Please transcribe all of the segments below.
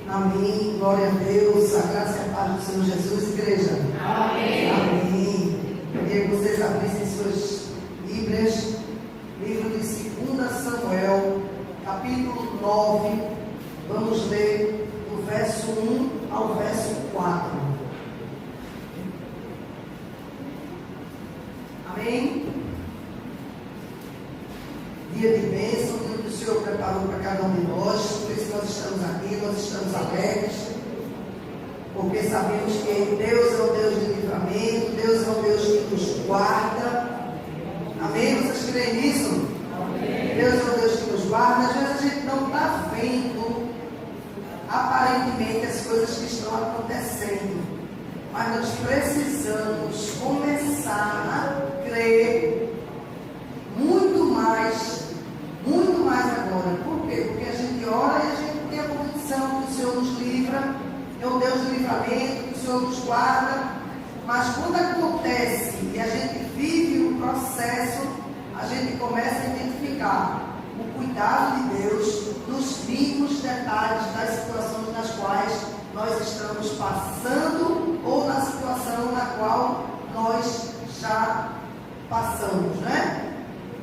Amém. Glória a Deus. A graça e a paz do Senhor Jesus, igreja. Amém. Amém. Queria que vocês abrissem suas Bíblias. Livro de 2 Samuel, capítulo 9. Vamos ler do verso 1 ao verso 4. Amém. Dia de bênção, dia que o Senhor preparou para cada um de nós. Por isso nós estamos aqui, nós estamos alegres, porque sabemos que Deus é o Deus de livramento, Deus é o Deus que nos guarda. Amém? Vocês creem nisso? Amém. Deus é o Deus que nos guarda. Às vezes a gente não está vendo aparentemente as coisas que estão acontecendo, mas nós precisamos começar a crer muito mais agora. Por quê? Porque a gente ora e a gente tem a convicção que o Senhor nos livra, é o Deus do livramento, que o Senhor nos guarda. Mas quando acontece e a gente vive o processo, a gente começa a identificar o cuidado de Deus nos mínimos detalhes das situações nas quais nós estamos passando ou na situação na qual nós já passamos, né?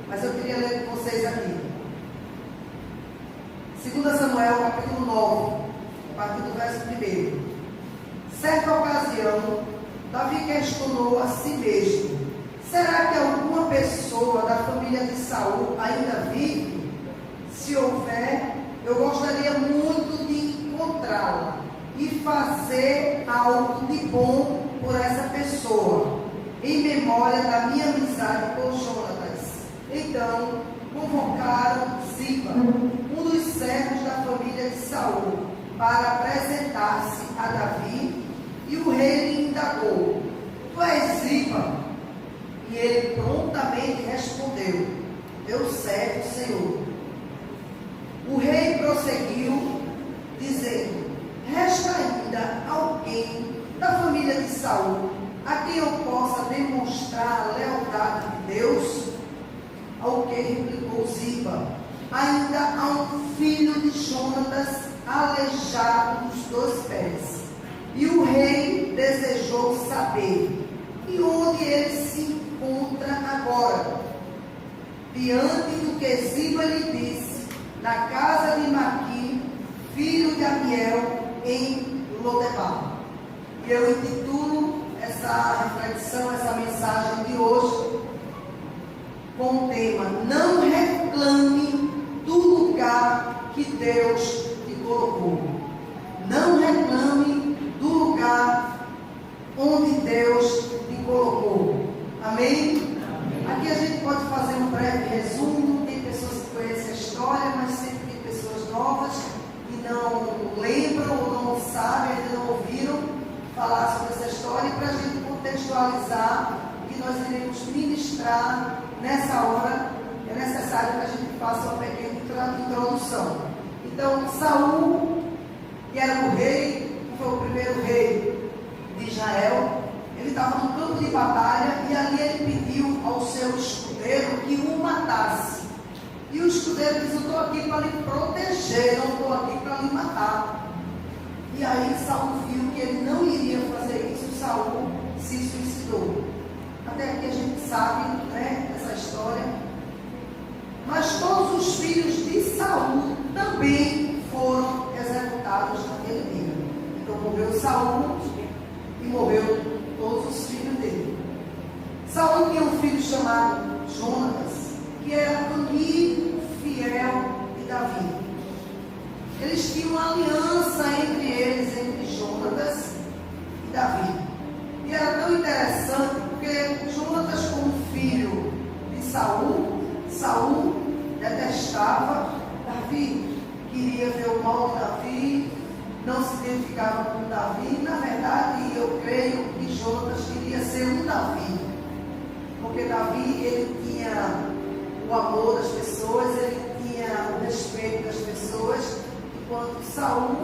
Mas eu queria ler com vocês aqui. 2 Samuel, capítulo 9, a partir do verso 1. Certa ocasião, Davi questionou a si mesmo: será que alguma pessoa da família de Saul ainda vive? Se houver, eu gostaria muito de encontrá-la e fazer algo de bom por essa pessoa, em memória da minha amizade com Jonatas. Então, convocaram Ziba, um dos servos da família de Saul, para apresentar-se a Davi, e o rei lhe indagou: tu és Ziba? E ele prontamente respondeu: eu servo, Senhor. O rei prosseguiu, dizendo: resta ainda alguém da família de Saul a quem eu possa demonstrar a lealdade de Deus? Ao que replicou Ziba: ainda há um filho de Jonatas aleijado dos 2 pés. E o rei desejou saber: e onde ele se encontra agora? Diante do que Ziba lhe disse: na casa de Maqui, filho de Amiel, em Lodebar. E eu intitulo essa reflexão, essa mensagem de hoje, com o tema: não reclame do lugar que Deus te colocou. Não reclame do lugar onde Deus te colocou. Amém? Aqui a gente pode fazer um breve resumo. Tem pessoas que conhecem a história, mas sempre tem pessoas novas que não lembram ou não sabem, ainda não ouviram falar sobre essa história. E para a gente contextualizar o que nós iremos ministrar nessa hora, é necessário que a gente faça uma pequena introdução. Então, Saul, que era o rei, foi o primeiro rei de Israel, ele estava no campo de batalha e ali ele pediu ao seu escudeiro que o matasse. E o escudeiro disse: eu estou aqui para lhe proteger, não estou aqui para lhe matar. E aí Saul viu que ele não iria fazer isso, Saul se suicidou. Até aqui a gente sabe, né, essa história. Mas todos os filhos de Saul também foram executados naquele dia. Então morreu Saul e morreu todos os filhos dele. Saul tinha um filho chamado Jonatas, que era amigo fiel de Davi. Eles tinham uma aliança entre eles, entre Jonatas e Davi. E era tão interessante porque Jonatas, como filho de Saul, Saul detestava Davi, queria ver o mal de Davi, não se identificava com Davi. Na verdade, eu creio que Jonatas queria ser um Davi, porque Davi, ele tinha o amor das pessoas, ele tinha o respeito das pessoas, enquanto Saul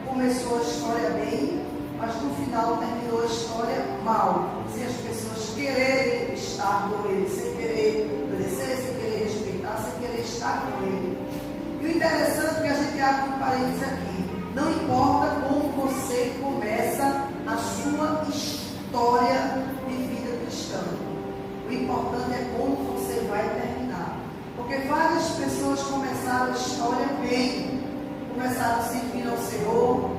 começou a história bem, mas no final terminou a história mal, sem as pessoas quererem estar com ele, sem querer obedecer, sem querer respeitar, sem querer estar com ele. E o interessante é que a gente abre um parênteses aqui: não importa importante é como você vai terminar. Porque várias pessoas começaram a história bem, começaram servindo ao Senhor,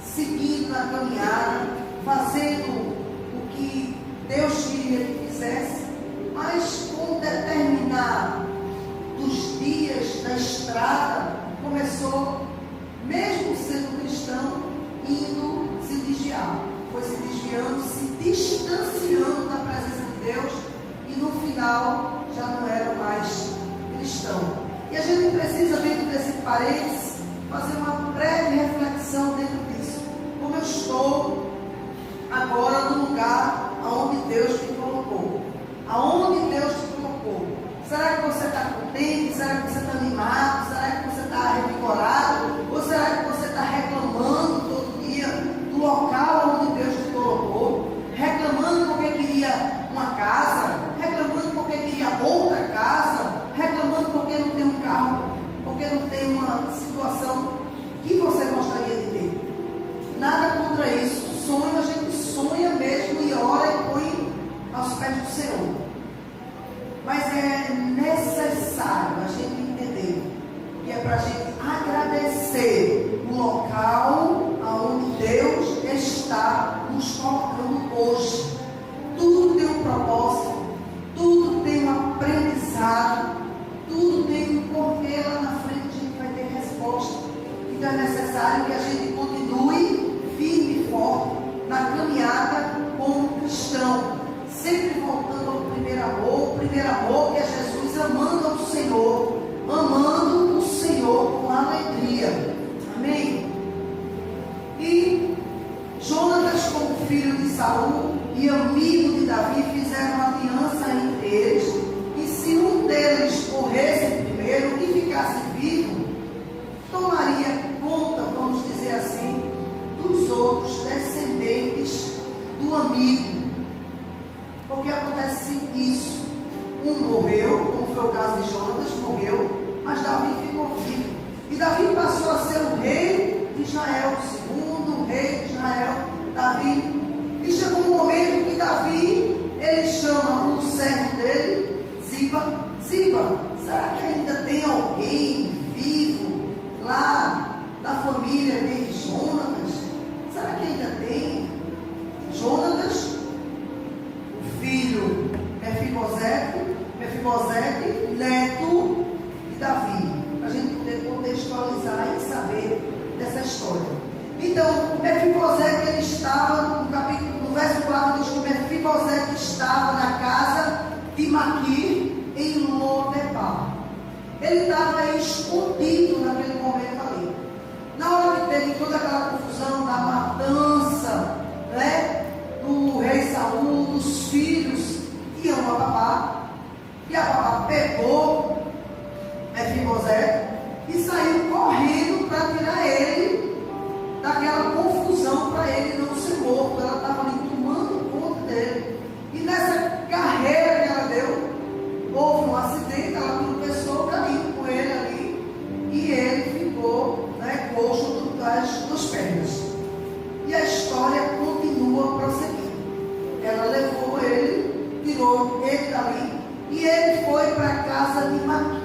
seguindo na caminhada, fazendo o que Deus queria que fizesse, mas com o determinar dos dias da estrada, começou, mesmo sendo cristão, indo se desviar, foi se desviando, se distanciando da presença de Deus, e no final já não era mais cristão. E a gente precisa, dentro desse parênteses, fazer uma breve reflexão dentro disso. Como eu estou agora no lugar aonde Deus te colocou? Aonde Deus te colocou? Será que você está contente? Será que você está animado? Será que você está revigorado? Ou será que você está reclamando todo dia do local onde Deus te colocou? Reclamando porque queria uma casa? Reclamando porque queria outra casa? Reclamando porque não tem um carro? Porque não tem uma situação que você gostaria de ter? Nada contra isso. Sonho, a gente sonha mesmo e ora e põe aos pés do Senhor. Mas é necessário a gente entender que é para a gente agradecer o local aonde Deus está nos colocando hoje. Tudo tem um propósito, tudo tem um aprendizado, tudo tem um porquê. Lá na frente a gente vai ter resposta. Então é necessário que a gente continue firme e forte na caminhada como cristão, sempre voltando ao primeiro amor que é Jesus, amando ao Senhor, amando o Senhor com alegria. Amém? E Jonatas, como filho de Saul e amigo de Davi, fizeram uma aliança entre eles, e se um deles morresse primeiro e ficasse vivo, tomaria conta, vamos dizer assim, dos outros descendentes do amigo. Porque acontece isso. Um morreu, como foi o caso de Jonatas, morreu, mas Davi ficou vivo. E Davi passou a ser o rei de Israel, o segundo rei de Israel, Davi. E chegou um momento que Davi, ele chama o servo dele, Ziba. Ziba, será que ainda tem alguém vivo lá da família de Jonatas? Será que ainda tem? Jonatas, o filho Mefibosete, neto de Davi, para a gente poder contextualizar e saber dessa história. Então, Mefibosete, ele estava, no verso 4 diz que Mefibosete estava na casa de Maquir, em Lodebar. Ele estava escondido naquele momento ali. Na hora que teve toda aquela confusão da matança, né, do rei Saul, dos filhos que iam a babá, e a babá pegou Mefibosete e saiu correndo para tirar ele daquela confusão, para ele não ser morto. Ela estava ali tomando conta dele. E nessa carreira que ela deu, houve um acidente, ela tropeçou, caiu com ele ali, e ele ficou, né, coxo dos pernas. E a história continua prosseguindo. Ela levou ele, tirou ele dali, e ele foi para a casa de Maquir.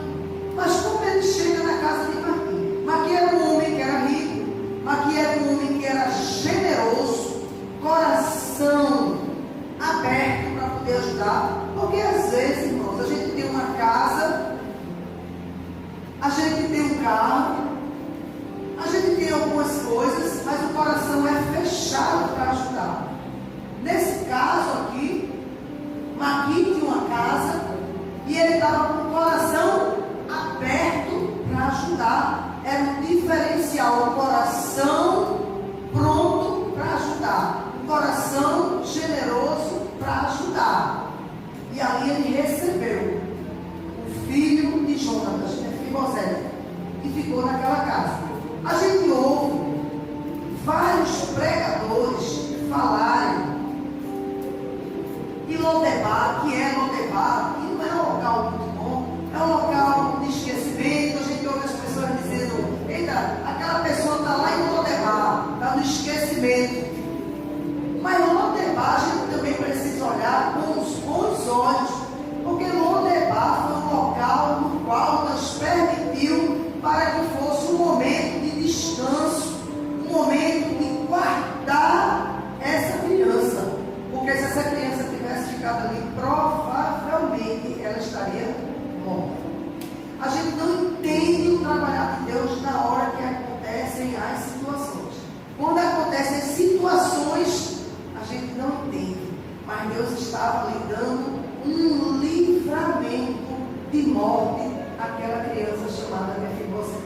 Mas como ele chega na casa de Maquir? Maquir era um homem que era rico, Maquir era um homem que era generoso, coração aberto para poder ajudar. Porque às vezes, irmãos, a gente tem uma casa, a gente tem um carro, a gente tem algumas coisas, mas o coração é fechado para ajudar. Nesse caso aqui, Maquir tinha uma casa e ele estava com o coração aberto para ajudar. Era um diferencial, um coração pronto para ajudar, um coração generoso para ajudar. E ali ele recebeu o filho de Jonatas, Mefibosete, e ficou naquela casa. A gente ouve vários pregadores falarem de Lodebar, que não é um local muito bom, é um local de esquecimento. A gente ouve as pessoas dizendo: eita, aquela pessoa está lá em Lodebar, está no esquecimento. Mas Lodebar a gente também precisa olhar com os bons olhos, de morte aquela criança chamada Mefibosete.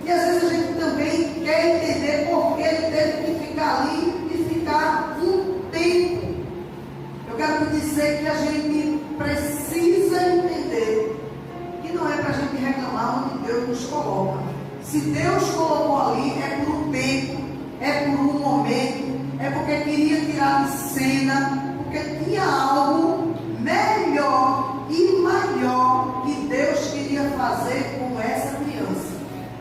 E às vezes a gente também quer entender por que ele teve que ficar ali e ficar um tempo. Eu quero te dizer que a gente precisa entender que não é para a gente reclamar onde Deus nos coloca. Se Deus colocou ali, é por um tempo, é por um momento, é porque queria tirar de cena, porque tinha algo melhor e maior que Deus queria fazer com essa criança.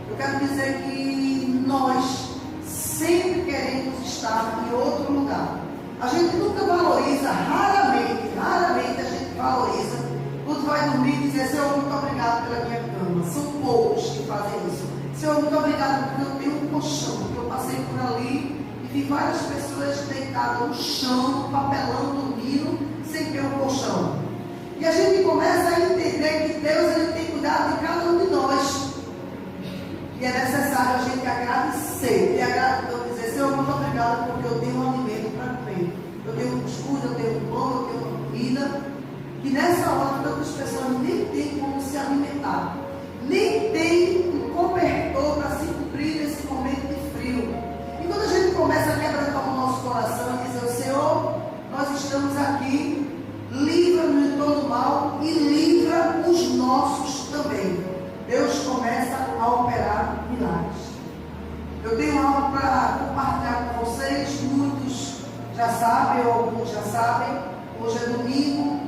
Eu quero dizer que nós sempre queremos estar em outro lugar. A gente nunca valoriza, raramente a gente valoriza. Quando vai dormir e dizer: Senhor, muito obrigado pela minha cama. São poucos que fazem isso. Senhor, muito obrigado porque eu tenho um colchão, porque eu passei por ali e vi várias pessoas deitadas no chão, papelão, dormindo, sem ter um colchão. E a gente começa a entender que Deus ele tem cuidado de cada um de nós. E é necessário a gente agradecer. E a gratidão dizer: Senhor, muito obrigado porque eu tenho um alimento para comer. Eu tenho um cuscuz, eu tenho um pão, eu tenho uma comida. E nessa hora tantas pessoas nem têm como se alimentar. Nem tem um cobertor para se cobrir nesse momento de frio. E quando a gente começa a quebrantar o nosso coração e dizer: Senhor, nós estamos aqui, livra-nos de todo mal e livra os nossos também. Deus começa a operar milagres. Eu tenho algo para compartilhar com vocês. Muitos já sabem, ou alguns já sabem. Hoje é domingo,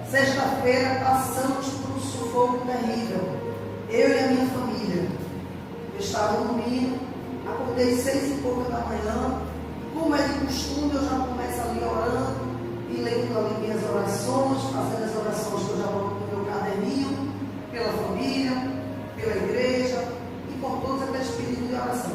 sexta-feira, passamos por um sufoco terrível. Eu e a minha família. Eu estava dormindo, acordei 6h pouca da manhã. Como é de costume, eu já começo ali orando e lendo ali minhas orações, fazendo as orações que eu já boto no meu caderninho, pela família, pela igreja e por todos aqueles pedidos de oração.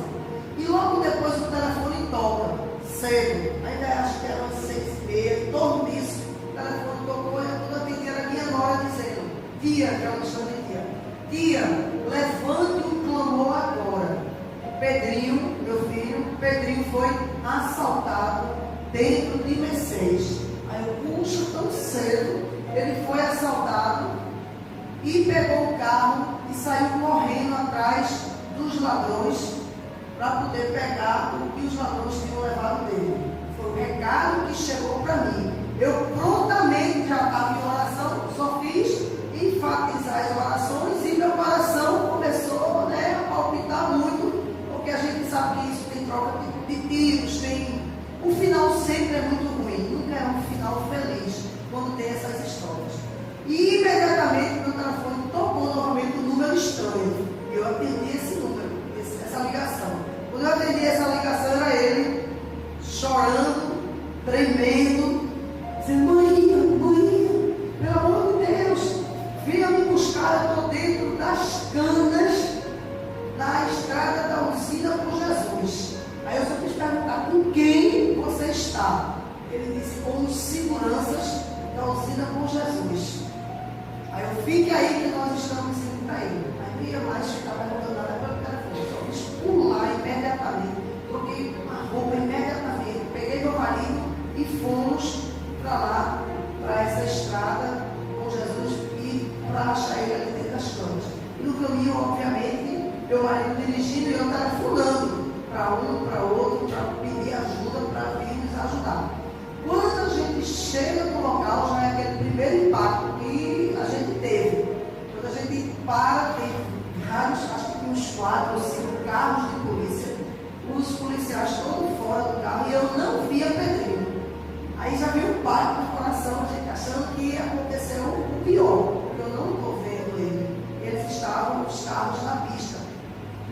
E logo depois o telefone toca, cedo, ainda acho que eram 6h30, em torno disso, o telefone tocou e eu atendi, era minha nora dizendo: Tia, que ela me chama de tia, tia, levante um clamor agora. Pedrinho, meu filho, Pedrinho foi assaltado dentro de Mercedes. Aí eu, puxa, tão cedo, ele foi assaltado e pegou o carro e saiu correndo atrás dos ladrões para poder pegar o que os ladrões tinham levado dele. Foi o recado que chegou para mim. Eu prontamente já estava em oração, só fiz enfatizar as orações e meu coração começou, a palpitar muito, porque a gente sabe que isso tem troca de tiros, o final sempre é muito ruim, nunca é um final feliz quando tem essas histórias. E imediatamente meu telefone tocou novamente um número estranho. Eu atendi esse número, essa ligação. Quando eu atendi essa ligação, era ele chorando, tremendo, dizendo: mãe, pelo amor de Deus, venha me buscar, eu estou dentro das canas na estrada da usina com Jesus. Aí eu só quis perguntar: com quem você está? Ele disse: com os seguranças da usina com Jesus. Aí eu: fique aí que nós estamos indo para ele. Aí não ia mais ficar perguntando nada pelo telefone, só quis pular imediatamente, troquei a roupa imediatamente, peguei meu marido e fomos para lá, para essa estrada com Jesus e para achar ele ali dentro das camas. E no caminho, obviamente, meu marido dirigindo e eu telefonando para um, para outro, para pedir ajuda, para vir nos ajudar. Quando a gente chega no local, já é aquele primeiro impacto que a gente teve. Quando a gente para, tem vários, acho que tem uns 4 ou 5 carros de polícia, os policiais todos fora do carro, e eu não via Pedrinho. Aí já veio um impacto no coração, a gente achando que aconteceu o pior, porque eu não estou vendo ele. Eles estavam, os carros na pista.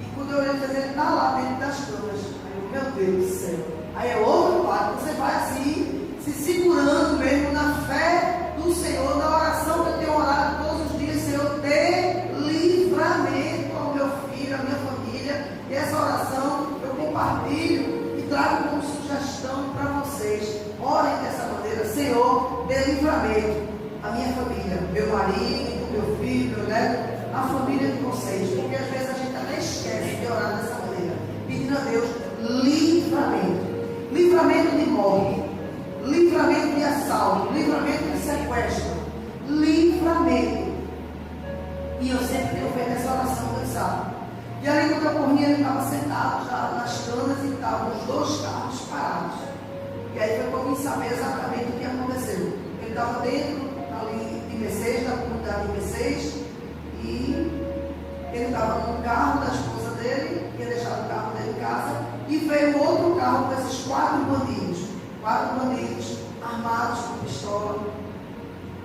E quando eu olhei, ele está lá dentro das câmeras. Aí eu: meu Deus do céu. Aí é outro impacto, você vai assim, se segurando mesmo na fé do Senhor, na oração que eu tenho orado todos os dias: Senhor, dê livramento ao meu filho, à minha família. E essa oração eu compartilho e trago como sugestão para vocês. Orem dessa maneira: Senhor, dê livramento à minha família, meu marido, meu filho, meu neto, a família de vocês. Porque às vezes a gente até esquece de orar dessa maneira, pedindo a Deus livramento. Livramento de morte, livramento de assalto, livramento de sequestro, livramento. estava sentado já nas canas e estavam os 2 carros parados. E aí foi para eu saber exatamente o que aconteceu. Ele estava dentro ali de Mercedes, da comunidade de Mercedes, e ele estava no carro da esposa dele, tinha deixado o carro dele em casa, e veio outro carro com esses 4 bandidos. 4 bandidos armados com pistola,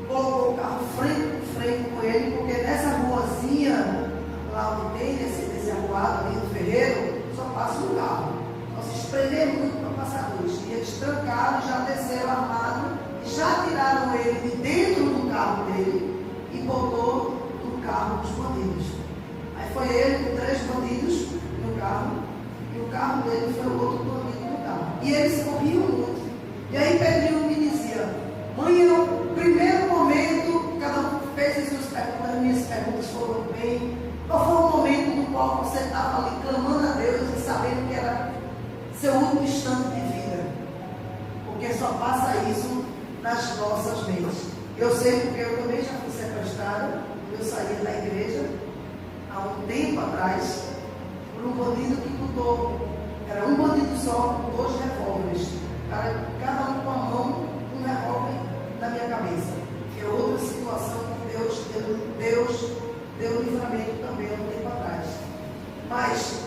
colocou o carro frente com ele, porque nessa ruazinha, lá onde tem, nesse arruado ali do Ferreiro, só passa um carro. Então se espremer muito para passar luz. E eles trancaram, já desceram armado, já tiraram ele de dentro do carro dele e botou no carro dos bandidos. Aí foi ele com 3 bandidos no carro, e o carro dele foi o outro bandido no carro. E eles corriam muito. E aí Pedrinho me dizia: mãe, no primeiro momento, cada um fez as suas perguntas, as minhas perguntas foram bem. Qual foi o momento no qual você estava ali clamando a Deus e sabendo que era seu último instante de vida? Porque só passa isso nas nossas mentes. Eu sei porque eu também já fui sequestrada. Eu saía da igreja há um tempo atrás por um bandido que botou, era um bandido só com 2 revólveres, cada um com a mão, um revólver na minha cabeça. Que é outra situação que Deus deu livramento também há um tempo atrás. Mas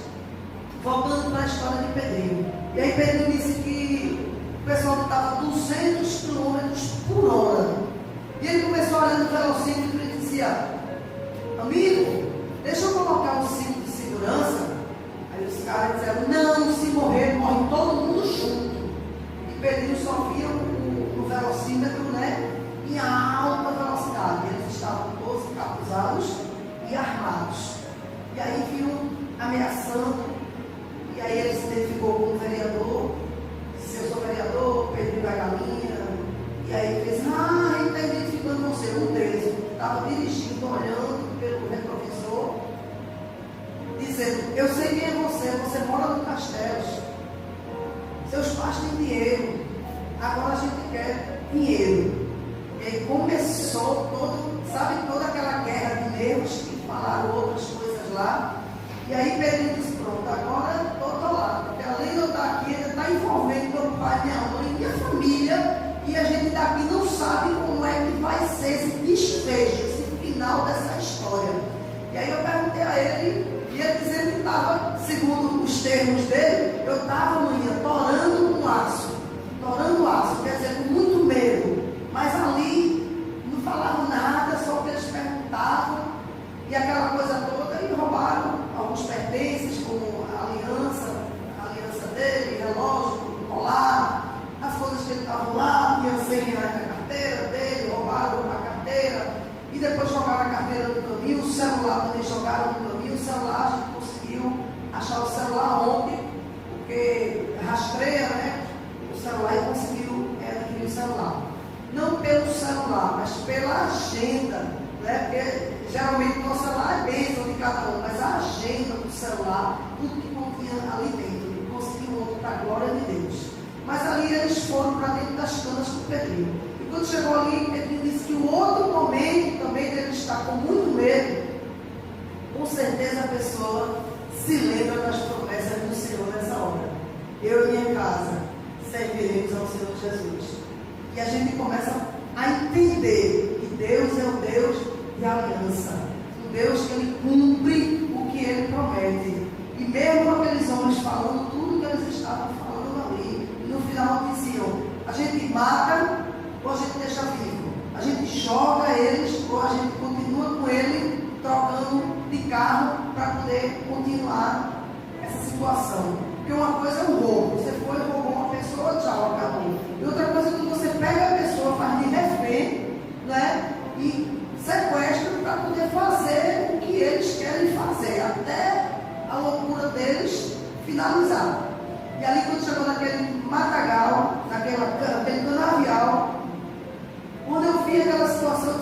voltando para a história de Pedrinho. E aí Pedrinho disse que o pessoal estava 200 km por hora. E ele começou a olhar no velocímetro e dizia: amigo, deixa eu colocar um cinto de segurança. Aí os caras disseram: não, se morrer, morre todo mundo junto. E Pedrinho só via o velocímetro, né, em alta velocidade. Eles estavam todos encapuzados e armados. E aí viu ameaçando. E aí ele se identificou como vereador. Disse: eu sou vereador, Pedrinho da Galinha. E aí ele fez: ah, ele está identificando você. Um deles estava dirigindo, olhando pelo retrovisor, dizendo: eu sei quem é você, você mora no Castelo, seus pais têm dinheiro, agora a gente quer dinheiro. E aí começou toda aquela guerra de nervos que falaram outras coisas lá. E aí Pedrinho disse: pronto, agora estou lá, porque além de eu estar aqui, ele está envolvendo meu pai, minha mãe, minha família, e a gente daqui não sabe como é que vai ser esse desfecho, esse final dessa história. E aí eu perguntei a ele, e ele dizendo que estava, segundo os termos dele, eu estava amanhã torando um aço, quer dizer, com muito medo, mas ali não falavam nada, só que eles perguntavam, e aquela coisa toda, e roubaram alguns pertences, como a aliança dele, relógio, colar, as coisas que ele estava lá, tinha R$100 na carteira dele, roubaram a carteira, e depois jogaram a carteira no caminho, o celular também jogaram no caminho. O celular, a gente conseguiu achar o celular ontem, porque rastreia, né, o celular, e conseguiu adquirir o celular. Não pelo celular, mas pela agenda, né, porque geralmente o nosso celular é bênção de cada um, mas a agenda do celular, tudo que continha ali dentro, conseguiu ontem para a glória de Deus. Mas ali eles foram para dentro das canas com Pedrinho. E quando chegou ali, Pedrinho disse que o outro momento também dele estar com muito medo, com certeza a pessoa se lembra das promessas do Senhor nessa hora. Eu e minha casa serviremos ao Senhor Jesus. E a gente começa a entender que Deus é o Deus de aliança. Um Deus que Ele cumpre o que Ele promete. E mesmo aqueles homens falando tudo que eles estavam falando ali, no final diziam: a gente mata ou a gente deixa vivo, a gente joga eles ou a gente continua com ele trocando de carro para poder continuar essa situação. Porque uma coisa é um roubo, você foi e roubou uma pessoa, tchau, acabou. E outra coisa é que você pega a pessoa, faz de refém, né, e sequestra para poder fazer o que eles querem fazer, até a loucura deles finalizar. E ali, quando chegou naquele matagal, naquele canavial, quando eu vi aquela situação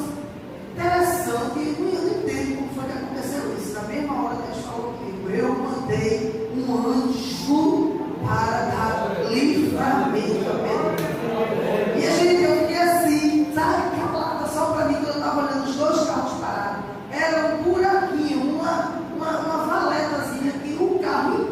interessante, eu não entendo como foi que aconteceu isso. Na mesma hora Deus falou comigo: eu mandei um anjo para dar livramento a Pedro. E a gente, eu fiquei assim, sabe, calada só para mim, quando eu estava olhando os 2 carros parados. Era um buraquinho, uma valetazinha que o carro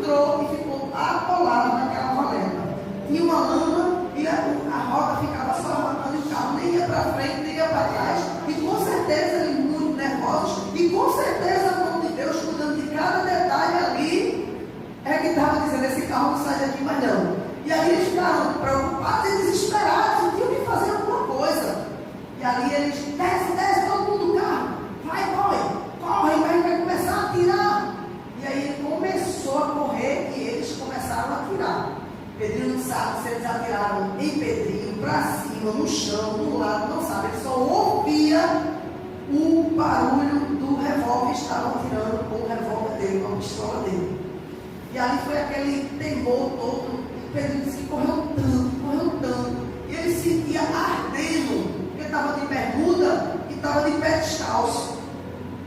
carro não sai daqui mais não. E ali eles ficaram preocupados e desesperados, não tinham que fazer alguma coisa. E ali eles, desce todo mundo do carro, corre, vai começar a atirar. E aí ele começou a correr e eles começaram a atirar. Pedrinho não sabe se eles atiraram em Pedrinho, para cima, no chão, no lado, não sabe. Ele só ouvia o barulho do revólver, estavam atirando com o revólver dele, com a pistola dele. E ali foi aquele temor todo. E Pedrinho disse que correu tanto. E ele sentia ardendo, porque estava de bermuda e estava de pé descalço.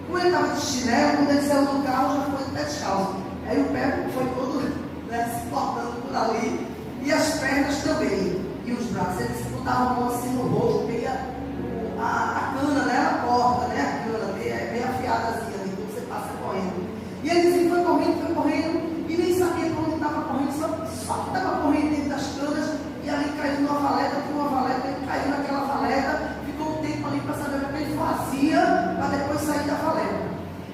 Como ele estava de chinelo, quando ele saiu do carro, já foi de pé descalço. Aí o pé foi todo, né, se cortando por ali. E as pernas também. E os braços. Ele se botava a mão assim no rosto, a cana, né? Ela corta, né? A cana bem afiadazinha ali, quando você passa correndo. E ele disse que foi correndo, e nem sabia para onde estava correndo, só que estava correndo dentro das canas, e ali caiu numa valeta, ele caiu naquela valeta, ficou um tempo ali para saber o que ele fazia, para depois sair da valeta.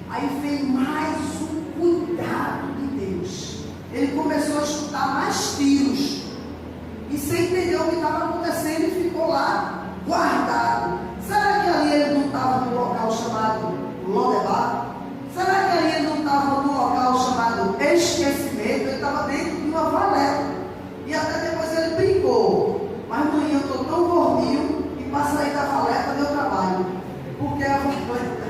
Aí veio mais um cuidado de Deus. Ele começou a escutar mais tiros, e sem entender o que estava acontecendo, ele ficou lá guardado. Será que ali ele não estava no local chamado Lodebar? Será que ali ele não estava no local chamado esquecimento? Ele estava dentro de uma valeta. E até depois ele brincou. Mas amanhã eu estou tão gordinho e para sair da valeta deu trabalho. Porque a valeta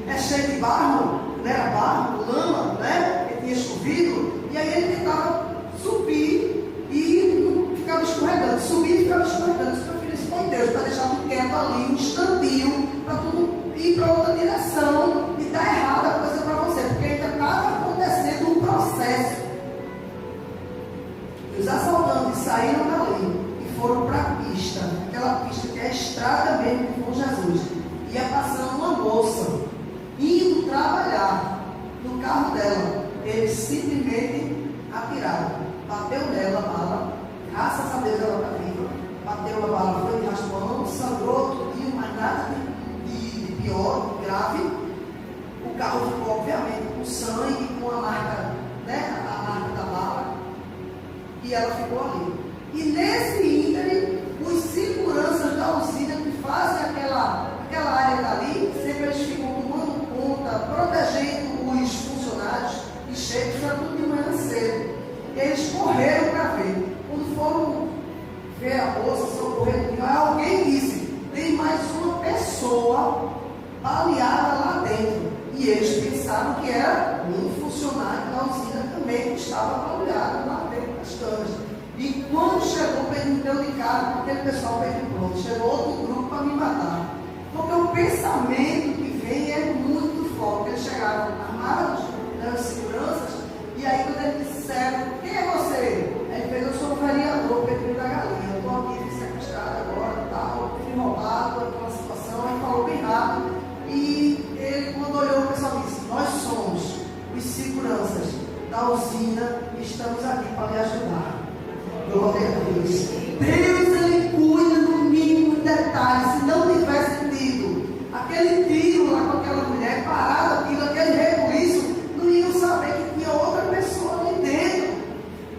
é cheia de barro, né? Barro, lama, né? Que tinha chovido. E aí ele tentava subir e ficava escorregando. Subir e ficava escorregando. Meu filho, isso foi Deus, para deixar tudo quieto ali, um instantinho, para tudo ir para outra direção e dar errado a coisa para você, porque ainda estava acontecendo um processo. E os assaltantes saíram dali e foram para a pista, aquela pista que é a estrada mesmo com Jesus. Ia passando uma moça, indo trabalhar no carro dela. Eles simplesmente atiraram. Bateu nela a bala, graças a Deus ela está viva. Bateu a bala, foi de raspão, sangrou tudinho, mas nada de pior, grave. O carro ficou, obviamente, com sangue, com a marca, né, a marca da bala, e ela ficou ali. E nesse ínterim, os seguranças da usina que fazem aquela área dali, sempre eles ficam tomando conta, protegendo os funcionários e chefes, era tudo de manhã cedo. E eles correram para ver. Quando foram ver a moça, socorreram, alguém disse: tem mais uma pessoa baleada lá dentro. E eles pensaram que era um funcionário da usina também que estava baleado lá dentro das canas. E quando chegou, deu de cara com aquele pessoal bem pronto. Chegou outro grupo para me matar. Porque o pensamento que vem é muito forte. Eles chegaram armados, né, os seguranças, e aí quando eles disseram: quem é você? Aí ele fez: eu sou o vereador Pedrinho da Galinha. Eu estou aqui, fui sequestrado agora, tal, fui roubado, aquela situação. Aí falou bem rápido. E ele, quando olhou, o pessoal disse: nós somos os seguranças da usina e estamos aqui para lhe ajudar. Glória a Deus. Deus, ele cuida no mínimo detalhe. Se não tivesse tido aquele tiro lá com aquela mulher, parado aquilo, aquele rebuliço, não iam saber que tinha outra pessoa ali dentro.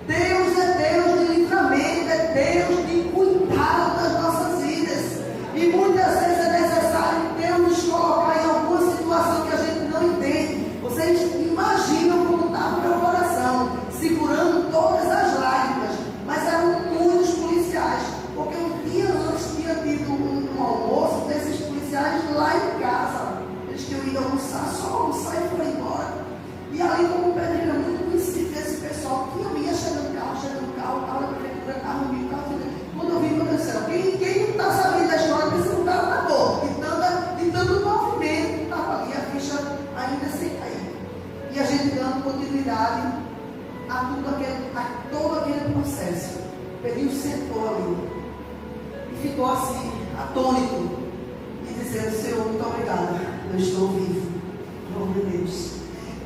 Deus é Deus de livramento, é Deus de cuidado das nossas vidas. E muitas vezes é necessário Deus nos colocar em alguma situação que a gente não entende. Vocês imaginam como estava o meu coração, segurando todas as lágrimas, mas eram muitos policiais, porque um dia antes tinha tido um almoço desses policiais lá em casa. Eles tinham ido almoçar, só almoçar e foram embora. E ali, como o Pedrinho era muito conhecido desse pessoal, que eu ia chegando carro da prefeitura, carro meu, carro. Quando eu vi, meu Deus do céu, quem não está sabendo da história, pensa que o cara está bom, de tanto movimento que estava ali, a ficha ainda sem cair. E a gente dando continuidade a todo aquele processo. Pedrinho sentou ali e ficou assim, atônito, e dizendo: Senhor, muito obrigado, eu estou vivo. Glória a Deus.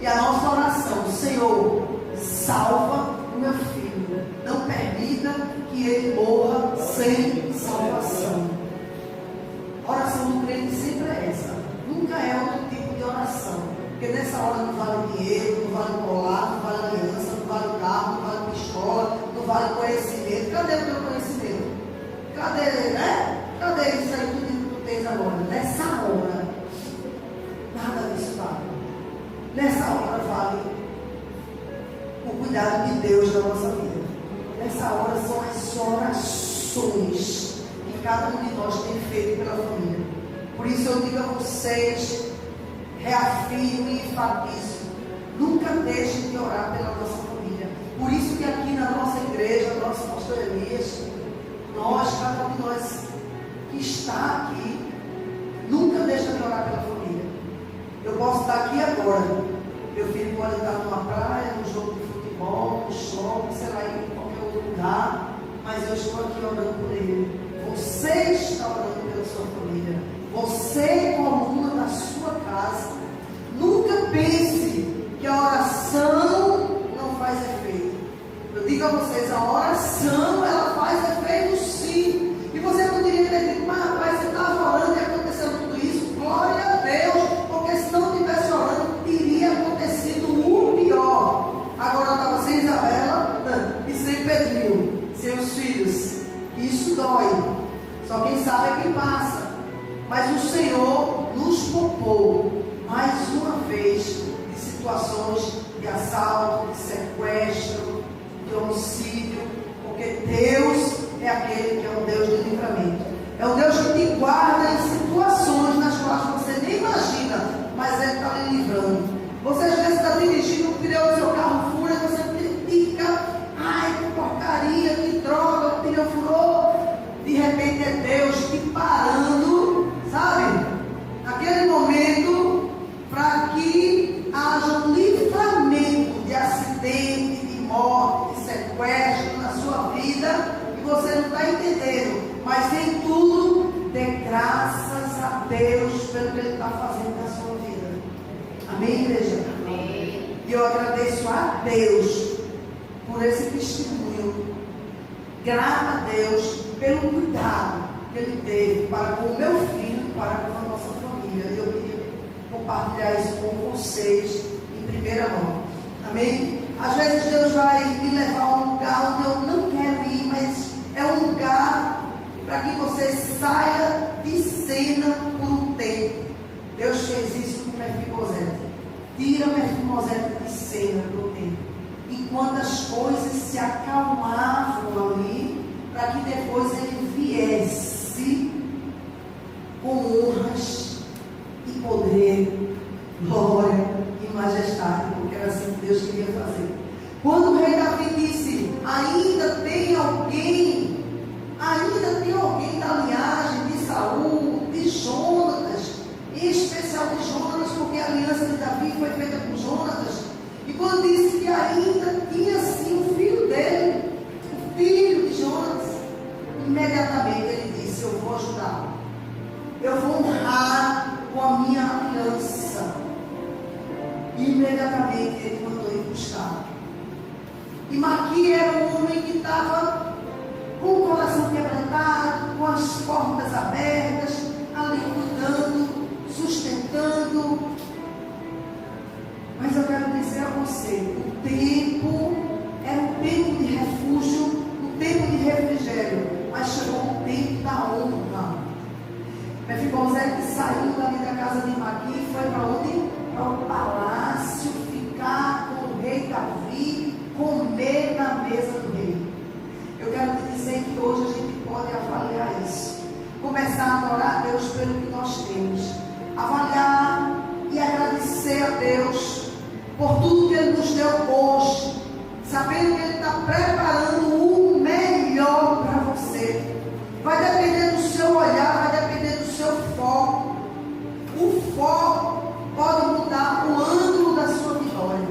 E a nossa oração: Senhor, salva o meu filho, não permita que ele morra sem salvação. A oração do crente sempre é essa, nunca é outro tipo de oração. Porque nessa hora não vale dinheiro, não vale colar, não vale aliança, não vale carro, não vale pistola, Cadê o teu conhecimento? Cadê, né? Cadê isso aí tudo que tu tens agora? Nessa hora, nada disso vale. Nessa hora vale o cuidado de Deus na nossa vida. Nessa hora são as orações que cada um de nós tem feito pela família. Por isso eu digo a vocês, reafirmo e enfatizo, nunca deixem de orar pela nossa família. Por isso que aqui na nossa igreja, nosso pastor Elias, cada um de nós que está aqui, nunca deixa de orar pela família. Eu posso estar aqui agora, meu filho pode estar numa praia, num jogo de futebol, no shopping, sei lá, em qualquer outro lugar, mas eu estou aqui orando por ele. Você está orando pela sua família. Você, coluna da sua casa, nunca pense que a oração não faz efeito. Eu digo a vocês, a oração, ela faz efeito sim. E você poderia ter dito, mas rapaz, você estava orando e aconteceu tudo isso. Glória a Deus, porque se não estivesse orando, teria acontecido o pior. Agora eu estava sem Isabela e sem Pedrinho, sem os filhos. Isso dói. Só quem sabe é quem passa. Mas o Senhor nos poupou mais uma vez de situações de assalto, de sequestro, de homicídio, porque Deus é aquele que é um Deus de livramento. É um Deus que te guarda em situações nas quais você nem imagina, mas Ele está lhe livrando. Você às vezes está dirigindo, o pneu do seu carro fura, e você fica, ai que porcaria, que droga, o pneu furou. De repente é Deus te parando, sabe? Naquele momento, para que haja um livramento de acidente, de morte, de sequestro na sua vida, e você não está entendendo, mas em tudo, dê graças a Deus pelo que Ele está fazendo na sua vida. Amém, igreja? Amém. E eu agradeço a Deus por esse testemunho. Grato a Deus pelo cuidado que Ele teve para com o meu filho e para com a nossa família. E eu queria compartilhar isso com vocês em primeira mão. Amém? Às vezes Deus vai me levar a um lugar onde eu não quero ir, mas é um lugar para que você saia de cena por um tempo. Deus fez isso com Mefibosete. Tira Mefibosete de cena por um tempo, enquanto as coisas se acalmavam ali, para que depois ele viesse com honras e poder, glória e majestade, porque era assim que Deus queria fazer. Quando o rei Davi disse, ainda tem alguém da linhagem de Saul, de Jonatas, em especial de Jonatas, porque a aliança de Davi foi feita com Jonatas. E quando disse que ainda tinha sim o filho dele, o filho de Jonatas, imediatamente ele disse, eu vou ajudá-lo, eu vou honrar com a minha aliança. E imediatamente ele mandou ir buscar. E Maqui era um homem que estava com o coração quebrantado, com as portas abertas, ali cuidando, sustentando. Mas eu quero dizer a você, o tempo era um tempo de refúgio, um tempo de refrigério, mas chegou o tempo da honra. Mefibosete saiu dali da casa de Maqui e foi para onde? Para o palácio, ficar com o rei Davi, comer na mesa do rei. Eu quero te dizer que hoje a gente pode avaliar isso, começar a adorar a Deus pelo que nós temos, avaliar e agradecer a Deus por tudo que Ele nos deu hoje, sabendo que Ele está preparando o melhor para você. Vai depender do seu olhar, vai depender do seu foco. O foco pode mudar o ângulo da sua vitória.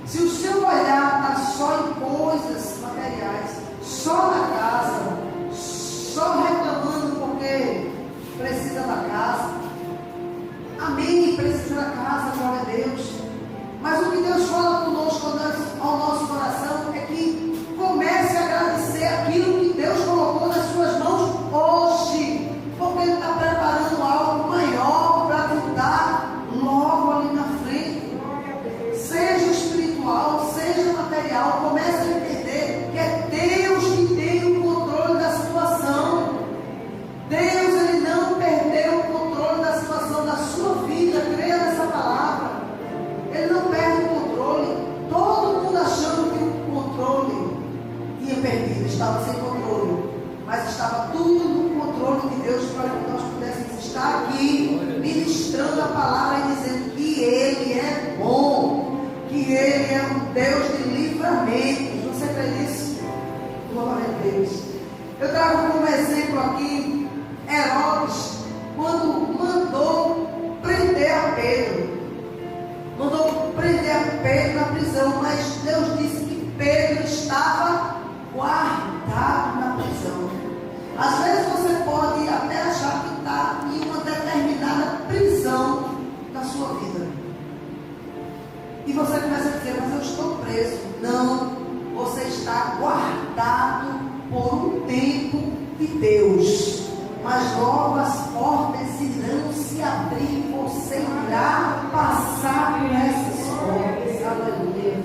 Se o seu olhar está só em coisas materiais, só na casa, só reclamando porque precisa da casa, amém, precisa da casa, glória a Deus. Mas o que Deus fala conosco ao nosso coração é que comece perdido, estava sem controle, mas estava tudo no controle de Deus para que nós pudéssemos estar aqui ministrando a palavra e dizendo que Ele é bom, que Ele é um Deus de livramento. Você crê nisso? Glória a Deus. Eu trago como exemplo aqui Herodes, quando mandou prender a Pedro. Mandou prender a Pedro na prisão, mas Deus disse que Pedro estava guardado na prisão. Às vezes você pode até achar que está em uma determinada prisão da sua vida. E você começa a dizer, mas eu estou preso. Não, você está guardado por um tempo de Deus. Mas novas portas irão se abrir, você irá passar por essas portas. Aleluia.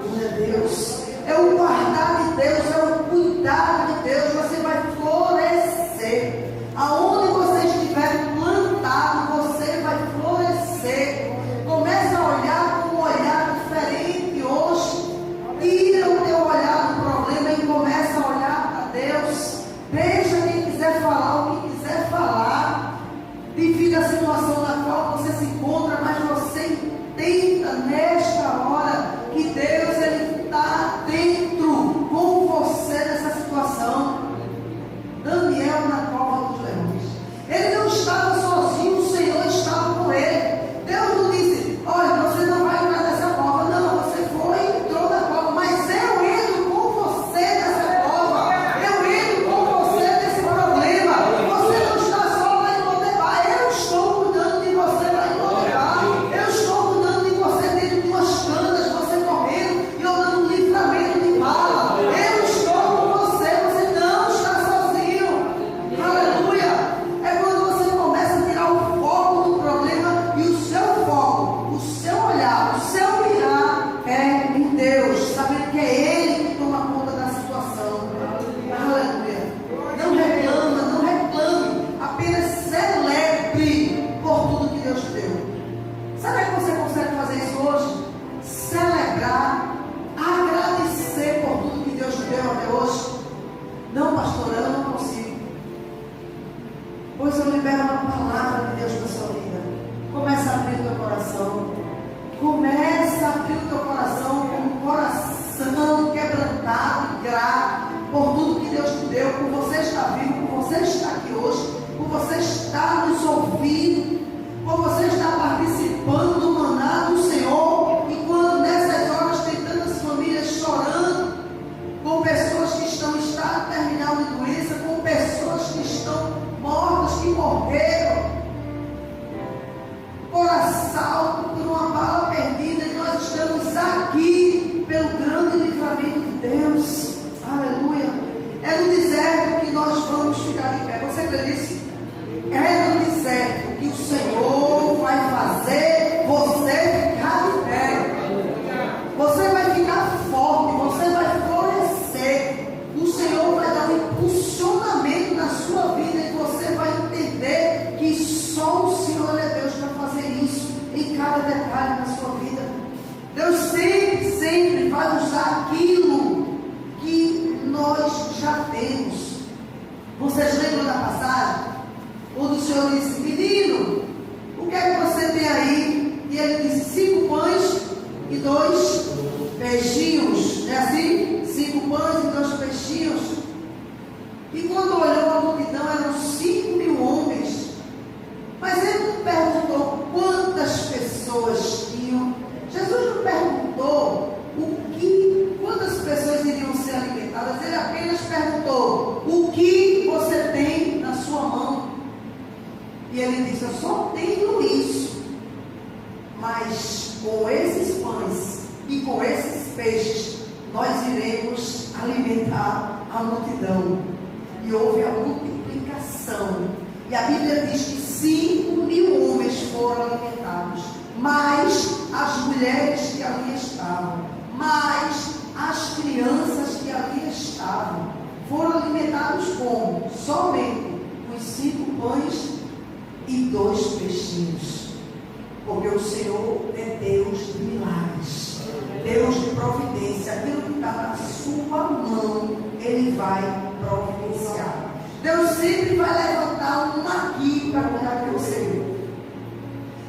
Glória a Deus. É o guardar de Deus, é o cuidar de Deus. Você vai florescer. Aonde você estiver plantado, você vai florescer. Comece a olhar com um olhar diferente hoje. Tira o teu olhar do problema e começa a olhar para Deus. Deixa quem quiser falar o que quiser falar, devido à situação na qual você se encontra, mas você entenda nesta hora que Deus Ele está dentro com você nessa situação. Daniel na cova dos leões, ele não estava sozinho, o Senhor estava com ele. Deus não disse, olha, você não vai entrar nessa cova. Não, você foi e entrou na cova, mas eu entro com você nessa cova. Eu entro com você nesse problema. Você não está só lá em Lodebar. Eu estou cuidando de você lá em Lodebar. Eu estou cuidando de você dentro de umas canas, você correndo e eu dando um livramento de bala. Eu estou com você, você não está sozinho. Aleluia. É quando você começa a tirar o foco do problema e o seu foco, o seu olhar, o seu mirar é em Deus, sabendo que é Ele que toma conta da situação. Aleluia. Não reclama, não reclame, apenas celebre por tudo que Deus te deu. Sabe que você consegue fazer isso hoje? Celebrar, agradecer por tudo que Deus te deu até hoje. Não, pastor, eu não consigo. Pois eu libero uma palavra de Deus na sua vida. Começa a abrir o teu coração. Começa a abrir o teu coração com um coração quebrantado e grato por tudo que Deus te deu, por você estar vivo, por você estar aqui hoje, por você estar nos ouvindo, por você estar participando do maná do Senhor. E quando nessas horas tem tantas famílias chorando, com pessoas que estão em estado terminal de doença, com pessoas que estão mortas, que morreram por assalto, por uma bala perdida, e nós estamos aqui pelo grande livramento de Deus. Aleluia. É no deserto que nós vamos ficar de pé. Você crê nisso? É no deserto que o Senhor vai fazer você ficar de pé. Você vai ficar forte, você vai florescer. O Senhor vai dar um impulsionamento na sua vida e você vai entender que só o Senhor é Deus para fazer isso em cada detalhe na sua vida. Deus sempre vai usar aquilo que nós já temos. Vocês lembram da passagem? Quando o Senhor disse, menino, o que é que você tem aí? E ele disse, 5 pães e 2 peixinhos. É assim? 5 pães e 2 peixinhos. E quando olhou a multidão, eram 5.000 homens. Mas ele não perguntou quantas pessoas tinham. Jesus não perguntou quantas pessoas iriam ser alimentadas. Ele apenas perguntou, o que você tem na sua mão? E ele disse, eu só tenho isso. Mas com esses pães e com esses peixes, nós iremos alimentar a multidão. E houve a multiplicação. E a Bíblia diz que 5.000 homens foram alimentados, mais as mulheres que ali estavam, mais as crianças que ali estavam. Foram alimentados como? Somente com 5 pães e 2 peixinhos. Porque o Senhor é Deus de milagres, Deus de providência. Aquilo que está na sua mão, Ele vai providenciar. Deus sempre vai levantar um Maqui para cuidar de você.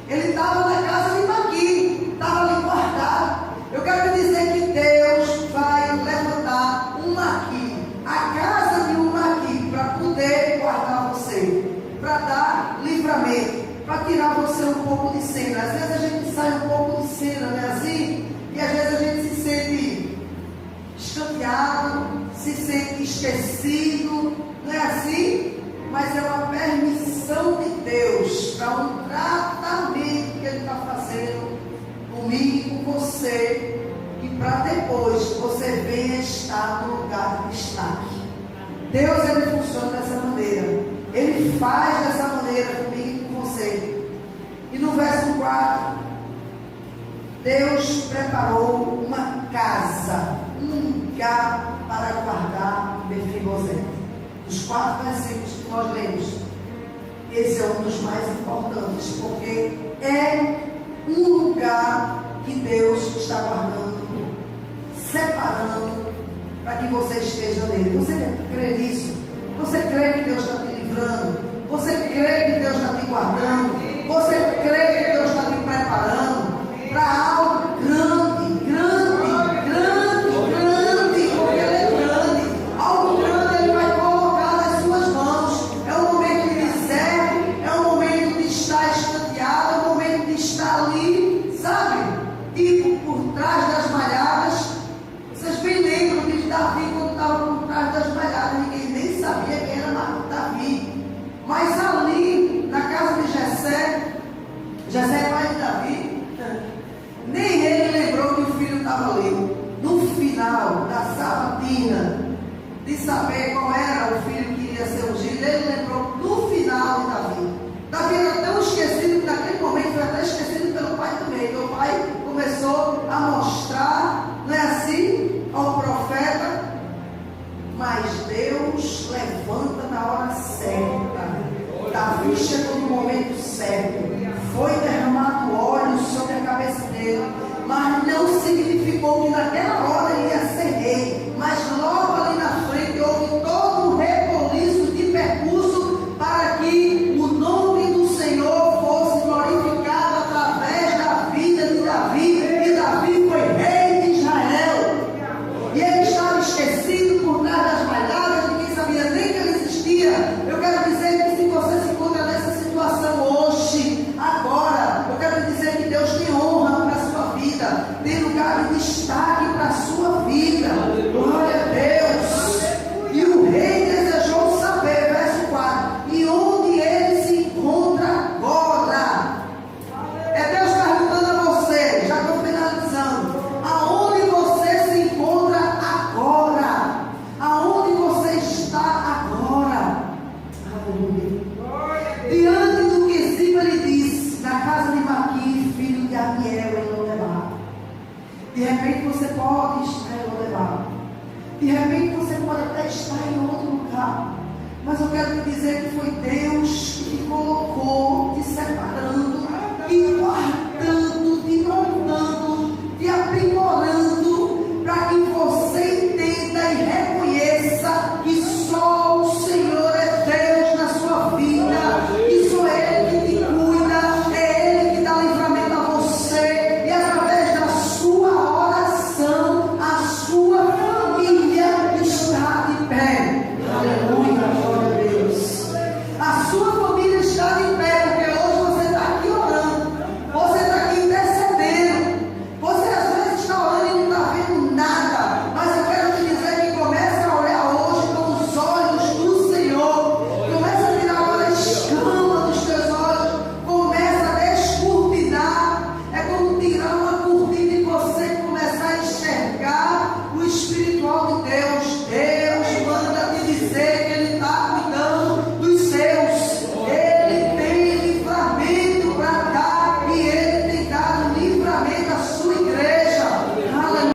Ele estava na casa de Maqui, estava ali guardado. Eu quero dizer que Deus vai levantar um Maqui, a casa de um Maqui, para poder guardar você, para dar livramento, para tirar você um pouco de cena. Às vezes a gente sai um pouco de cena, não é assim? E às vezes a gente se sente escanteado, se sente esquecido, não é assim? Mas é uma permissão de Deus para um tratamento que Ele está fazendo comigo e com você, e para depois você venha estar no lugar de destaque. Deus, Ele funciona dessa maneira, Ele faz dessa maneira comigo e com você. E no verso 4, Deus preparou uma casa, um lugar para guardar Mefibosete. Os 4 versículos que nós lemos, esse é um dos mais importantes, porque é um lugar que Deus está guardando, separando, para que você esteja nele. Você crê nisso? Você crê que Deus está te livrando? Você crê que Deus está te guardando? Você crê que Deus está te preparando para algo grande, grande, grande, grande, porque Ele é grande. Algo grande Ele vai colocar nas suas mãos. É um momento de serve, é um momento de estar escanteado, é um momento de estar ali, sabe? Tipo, por trás das malhadas. Vocês bem lembram de Davi quando estava por trás das malhadas, ninguém nem sabia quem era Davi. Mas ali, na casa de Jessé pai de Davi, nem ele lembrou que o filho estava ali. No final da sabatina, de saber qual era o filho que iria ser ungido, ele lembrou no final de Davi. Davi era tão esquecido que naquele momento foi até esquecido pelo pai também. Então o pai começou a mostrar, não é assim, ao profeta. Mas Deus levanta na hora certa. Davi chegou no momento certo. Foi derramado óleo sobre a cabeça dele. Mas não significou que naquela hora ele ia ser rei. Mas logo ali na frente houve todo um reboliço de percurso para que o nome do Senhor fosse glorificado através da vida de Davi. E Davi foi rei de Israel. E ele estava esquecido por trás das malhadas, ninguém sabia nem que ele existia. Eu quero dizer que se você se encontra nessa situação hoje, agora, eu quero dizer que Deus tem honra para a sua vida, tem lugar de destaque para a sua vida. Glória a Deus. E o rei desejou saber, verso 4, e onde ele se encontra agora. É Deus perguntando a você, já estou finalizando, aonde você se encontra agora? Aonde você está agora? Aleluia. Diante do que Ziba lhe disse, na casa de Maqui, filho de Amiel, em Lodebar. De repente você pode estar em Lodebar. De repente você pode até estar em outro lugar. Mas eu quero te dizer que foi Deus que te colocou, te separando e guardando